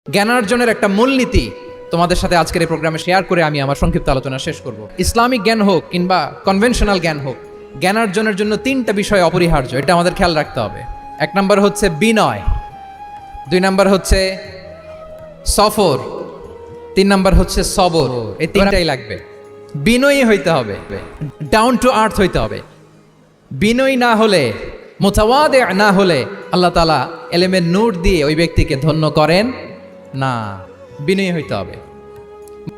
জ্ঞানার্জনের একটা মূলনীতি তোমাদের সাথে আজকের এই প্রোগ্রামে শেয়ার করে আমি আমার সংক্ষিপ্ত আলোচনা শেষ করব। ইসলামিক জ্ঞান হোক কিংবা কনভেনশনাল জ্ঞান হোক, জ্ঞানার্জনের জন্য তিনটা বিষয় অপরিহার্য, এটা আমাদের খেয়াল রাখতে হবে। এক নম্বর হচ্ছে বিনয়, দুই নম্বর হচ্ছে সফর, তিন নম্বর হচ্ছে সবর। এই তিনটাই লাগবে। বিনয়ী হইতে হবে, ডাউন টু আর্থ হইতে হবে। বিনয়ী না হলে, মুতাওয়াদি না হলে আল্লাহ তাআলা এলেমের নূর দিয়ে ওই ব্যক্তিকে ধন্য করেন না। বিনয়ী হইতে হবে।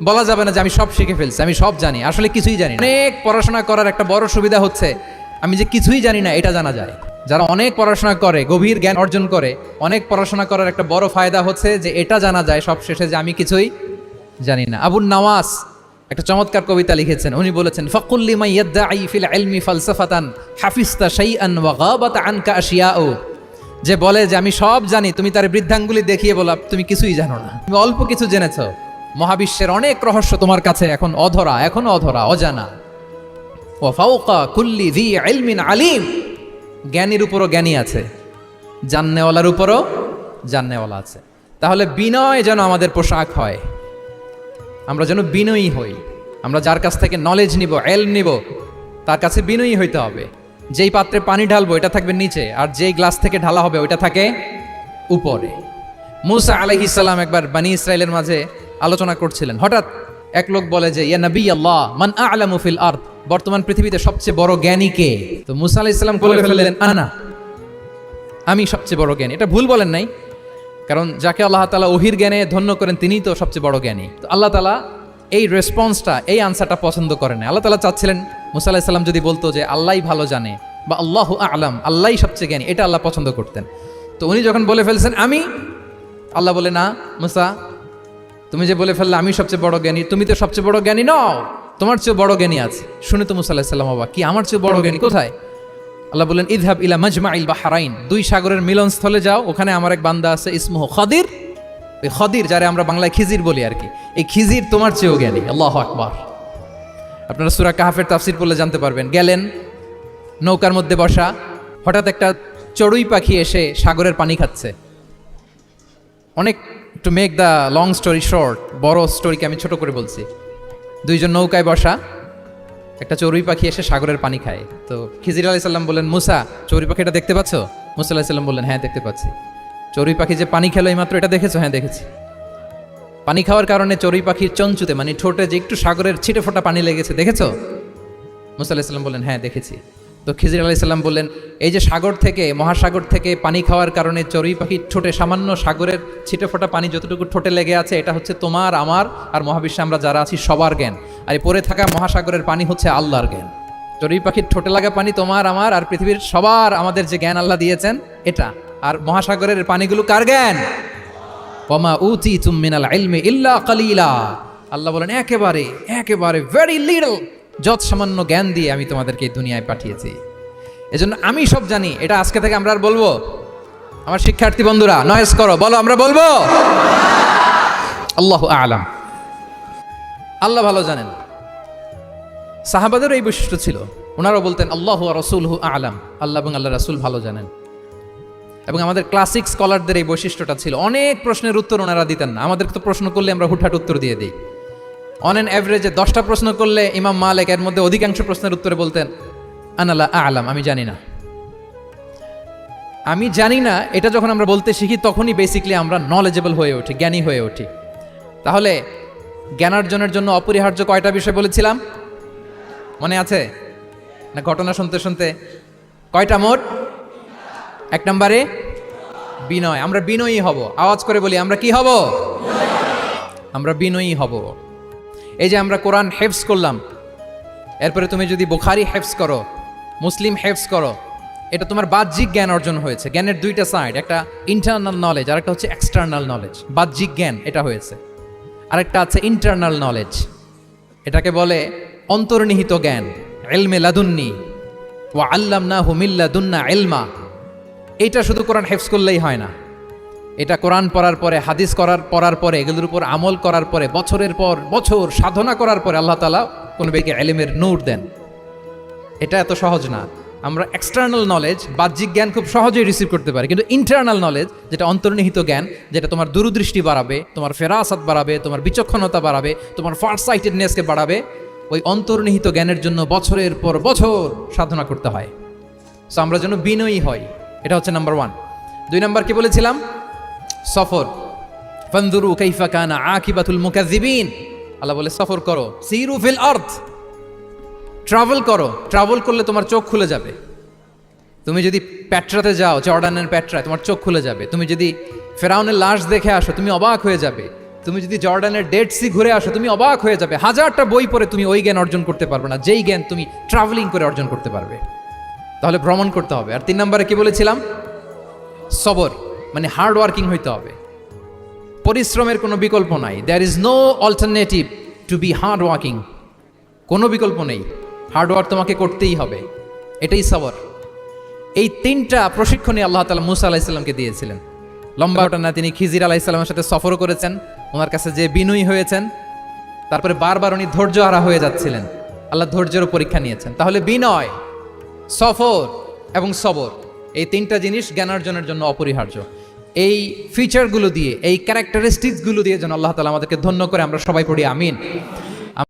বলা যাবে না যে আমি সব শিখে ফেলছি, আমি সব জানি, আসলে কিছুই জানি না। অনেক পড়াশোনা করার একটা বড় সুবিধা হচ্ছে আমি যে কিছুই জানি না এটা জানা যায়। যারা অনেক পড়াশোনা করে, গভীর জ্ঞান অর্জন করে, অনেক পড়াশোনা করার একটা বড় ফায়দা হচ্ছে যে এটা জানা যায় সব শেষে যে আমি কিছুই জানি না। আবুন নাওয়াস একটা চমৎকার কবিতা লিখেছেন। উনি বলেছেন, ফাকুল্লি মান ইয়াদঈ ফিল ইলমি ফালসাফাতান হাফিজতা শাইআন ওয়া গাবাত আনকা আশিয়াউ। যে বলে যে আমি সব জানি, তুমি তার বৃদ্ধাঙ্গুলি দেখিয়ে বলা তুমি কিছুই জানো না, তুমি অল্প কিছু জেনেছো। মহাবিশ্বের অনেক রহস্য তোমার কাছে এখন অধরা, এখনো অধরা, অজানা। ওয়া ফাওকা কুল্লি যী ইলমিন আলিম। জ্ঞানীর উপরও জ্ঞানী আছে, জাননেওয়ালার উপরও জাননেওয়ালা আছে। তাহলে বিনয় যেন আমাদের পোশাক হয়, আমরা যেন বিনয়ী হই। আমরা যার কাছ থেকে নলেজ নিব, এলম নিব, তার কাছে বিনয়ী হইতে হবে। যেই পাত্রে পানি ঢালবো এটা থাকবে নিচে, আর যেই গ্লাস থেকে ঢালা হবে ওইটা থাকে উপরে। মূসা আলাইহিস সালাম একবার বনি ইসরাইলের মাঝে আলোচনা করছিলেন। হঠাৎ এক লোক বলে যে ইয়া নবী আল্লাহ মান আ'লামু ফিল আরদ, বর্তমান পৃথিবীতে সবচেয়ে বড় জ্ঞানী কে? তো মূসা আলাইহিস সালাম বলে ফেললেন আনা, আমি সবচেয়ে বড় জ্ঞানী। এটা ভুল বলেন নাই, কারণ যাকে আল্লাহ তাআলা ওহির জ্ঞানে ধন্য করেন তিনিই তো সবচেয়ে বড় জ্ঞানী। তো আল্লাহ তাআলা এই রেসপন্সটা, এই আনসারটা পছন্দ করেন না। আল্লাহ তাআলা চাচ্ছিলেন মূসা আলাইহিস সালাম যদি বলতো যে আল্লাহই ভালো জানে বা আল্লাহু আ'লাম, আল্লাহই সবচেয়ে জ্ঞানী, এটা আল্লাহ পছন্দ করতেন। তো উনি যখন বলে ফেলছেন আমি, আল্লাহ বলে না মূসা, তুমি যে বলে ফেললে আমি সবচেয়ে বড় জ্ঞানী, তুমি তো সবচেয়ে বড় জ্ঞানী নও, তোমার চেয়ে বড় জ্ঞানী আছে। শুনে তো মূসা আলাইহিস সালাম অবাক, কি আমার চেয়ে বড় জ্ঞানী কোথায়? আল্লাহ বললেন ইযহাব ইলা মাজমাইল বাহরাইন, দুই সাগরের মিলনস্থলে যাও, ওখানে আমার এক বান্দা আছে ইসমুহু খাদির। ওই খাদির, যারে আমরা বাংলায় খিজির বলি আর কি, এই খিজির তোমার চেয়েও জ্ঞানী। আল্লাহু আকবার। আপনারা সূরা কাহফের তাফসীর পড়লে জানতে পারবেন। গেলেন, নৌকার মধ্যে বসা, হঠাৎ একটা চড়ুই পাখি এসে সাগরের পানি খাচ্ছে। অনেক, to make the long story short, বড় স্টোরিকে আমি ছোট করে বলছি। দুইজন নৌকায় বসা, একটা চড়ুই পাখি এসে সাগরের পানি খায়। তো খিজির আলাইহিস সালাম বললেন মুসা, চড়ুই পাখিটা দেখতে পাচ্ছ? মুসা আলাইহিস সালাম বললেন হ্যাঁ দেখতে পাচ্ছি। চড়ুই পাখি যে পানি খেলো এইমাত্র, এটা দেখেছো? হ্যাঁ দেখেছি। পানি খাওয়ার কারণে চড়ুই পাখির চঞ্চুতে, মানে ঠোঁটে যে একটু সাগরের ছিটে ফোটা পানি লেগেছে, দেখেছো? মুসা আলাইহিস সালাম বললেন হ্যাঁ দেখেছি। তো খিজির আলাইহিস সালাম বললেন এই যে সাগর থেকে, মহাসাগর থেকে পানি খাওয়ার কারণে চড়ুই পাখির ঠোঁটে সামান্য সাগরের ছিটে ফোটা পানি যতটুকু ঠোঁটে লেগে আছে, এটা হচ্ছে তোমার, আমার আর মহাবিশ্বে আমরা যারা আছি সবার জ্ঞান। আর এই পড়ে থাকা মহাসাগরের পানি হচ্ছে আল্লাহর জ্ঞান। চড়ুই পাখির ঠোঁটে লাগা পানি তোমার, আমার আর পৃথিবীর সবার, আমাদের যে জ্ঞান আল্লাহ দিয়েছেন এটা। আর মহাসাগরের পানিগুলো কার জ্ঞান? ওয়ামা উতীতুম মিনাল ইলমি ইল্লা কালিলা। আল্লাহ বলেন একেবারে একেবারে ভেরি লিটল, যত সামান্য জ্ঞান দিয়ে আমি তোমাদেরকে এই দুনিয়ায় পাঠিয়েছি। এজন্য আমি সব জানি, এটা আজকে থেকে আমরা আর বলবো। আমার শিক্ষার্থী বন্ধুরা নয়েজ করো, বলো আমরা বলবো আল্লাহু আ'লাম। আল্লাহ ভালো জানেন। সাহাবাদের এই বৈশিষ্ট্য ছিল, ওনারাও বলতেন আল্লাহু ওয়া রাসূলুহু আ'লাম, আল্লাহ এবং আল্লাহর রাসূল ভালো জানেন। এবং আমাদের ক্লাসিক স্কলারদের এই বৈশিষ্ট্যটা ছিল, অনেক প্রশ্নের উত্তর ওনারা দিতেন না। আমাদের তো প্রশ্ন করলে আমরা হুটহাট উত্তর দিয়ে দিই। অন অ্যান অ্যাভারেজে 10টা প্রশ্ন করলে ইমাম মালিক এর মধ্যে অধিকাংশ প্রশ্নের উত্তরে বলতেন আনা লা আ'লাম, আমি জানি না। আমি জানি না এটা যখন আমরা বলতে শিখি, তখনই বেসিক্যালি আমরা নলেজেবল হয়ে উঠি, জ্ঞানী হয়ে উঠি। তাহলে জ্ঞানার্জনের জন্য অপরিহার্য কয়টা বিষয় বলেছিলাম, মনে আছে না? ঘটনা শুনতে শুনতে কয়টা মোট? এক নম্বরে বিনয়। আমরা বিনয়ী হব। আওয়াজ করে বলি আমরা কি হব? আমরা বিনয়ী হব। এই যে আমরা কোরআন হেফজ করলাম, এরপরে তুমি যদি বুখারী হেফজ করো, মুসলিম হেফজ করো, এটা তোমার বাহ্যিক জ্ঞান অর্জন হয়েছে। জ্ঞানের দুইটা সাইড, একটা ইন্টারনাল নলেজ আর একটা হচ্ছে এক্সটার্নাল নলেজ। বাহ্যিক জ্ঞান এটা হয়েছে, আরেকটা আছে ইন্টারনাল নলেজ, এটাকে বলে অন্তর্নিহিত জ্ঞান। ইলমে লাদুন্নি ওয়া আল্লামনাহু মিন লাদুন্না ইলমা। এটা শুধু কোরআন হেফজ করলেই হয় না, এটা কোরআন পড়ার পরে, হাদিস পড়ার পরে, এগুলোর উপর আমল করার পরে, বছরের পর বছর সাধনা করার পরে আল্লাহ তাআলা কোন ব্যক্তিকে ইলমের নূর দেন। এটা এত সহজ না। আমরা এক্সটার্নাল নলেজ, বাহ্যিক জ্ঞান খুব সহজেই রিসিভ করতে পারি, কিন্তু ইন্টারনাল নলেজ, যেটা অন্তর্নিহিত জ্ঞান, যেটা তোমার দূরদৃষ্টি বাড়াবে, তোমার ফেরাসাত বাড়াবে, তোমার বিচক্ষণতা বাড়াবে, তোমার ফার সাইটেডনেসকে বাড়াবে, ওই অন্তর্নিহিত জ্ঞানের জন্য বছরের পর বছর সাধনা করতে হয়। সো আমরা যেন বিনয়ী হই, এটা হচ্ছে নাম্বার 1। 2 নাম্বার কি বলেছিলাম? সফর। ফানজুরু কাইফা কানা আকিবাতুল মুকাজ্জিবিন। আল্লাহ বলে সফর করো, সিরু ফিল আরদ, ট্রাভেল করো। ট্রাভেল করলে তোমার চোখ খুলে যাবে। তুমি যদি পেট্রাতে যাও, জর্ডানের পেট্রায়, তোমার চোখ খুলে যাবে। তুমি যদি ফেরাউনের লাশ দেখে আসো, তুমি অবাক হয়ে যাবে। তুমি যদি জর্ডানের ডেড সি ঘুরে আসো, তুমি অবাক হয়ে যাবে। হাজারটা বই পড়ে তুমি ওই জ্ঞান অর্জন করতে পারবে না, যেই জ্ঞান তুমি ট্রাভেলিং করে অর্জন করতে পারবে। তাহলে ভ্রমণ করতে হবে। আর 3 নম্বরে কি বলেছিলাম? সবর, মানে হার্ড ওয়ার্কিং হইতে হবে। পরিশ্রমের কোনো বিকল্প নাই। There is no alternative to be hard working. কোনো বিকল্প নেই, হার্ড ওয়ার্ক তোমাকে করতেই হবে। এটাই সবর। এই 3টা প্রশিক্ষণই আল্লাহ তাআলা মুসা আলাইহিস সালামকে দিয়েছিলেন। লম্বা ঘটনা, তিনি খিজির আলাইহিস সালামের সাথে সফরও করেছেন, ওনার কাছে যে বিনয়ী হয়েছেন, তারপরে বারবার উনি ধৈর্যহারা হয়ে যাচ্ছিলেন, আল্লাহ ধৈর্যেরও পরীক্ষা নিয়েছেন। তাহলে বিনয়, সফর এবং সবর, এই 3টা জিনিস জ্ঞান অর্জনের জন্য অপরিহার্য। এই ফিচারগুলো দিয়ে, এই ক্যারেক্টারিস্টিক্সগুলো দিয়ে যেন আল্লাহ তাআলা আমাদেরকে ধন্য করে। আমরা সবাই পড়ি আমিন।